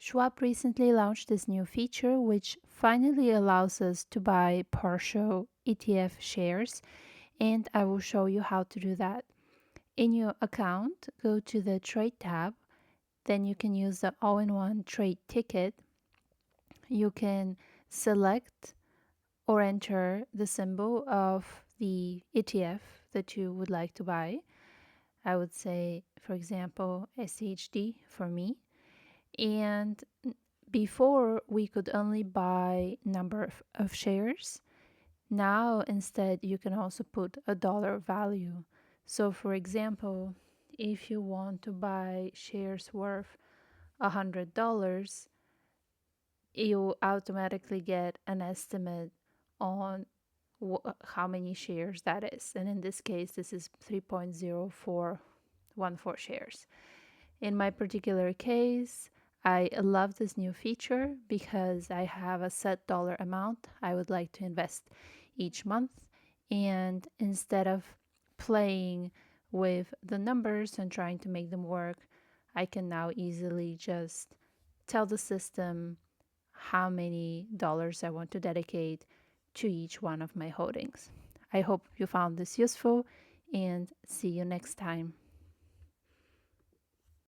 Schwab recently launched this new feature which finally allows us to buy partial ETF shares, and I will show you how to do that. In your account, go to the Trade tab, then you can use the all-in-one trade ticket. You can select or enter the symbol of the ETF that you would like to buy. I would say, for example, SHD for me. And before we could only buy number of shares. Now instead you can also put a dollar value. So for example, if you want to buy shares worth $100, you automatically get an estimate on how many shares that is. And in this case, this is 3.0414 shares. In my particular case, I love this new feature because I have a set dollar amount I would like to invest each month. And instead of playing with the numbers and trying to make them work, I can now easily just tell the system how many dollars I want to dedicate to each one of my holdings. I hope you found this useful and see you next time.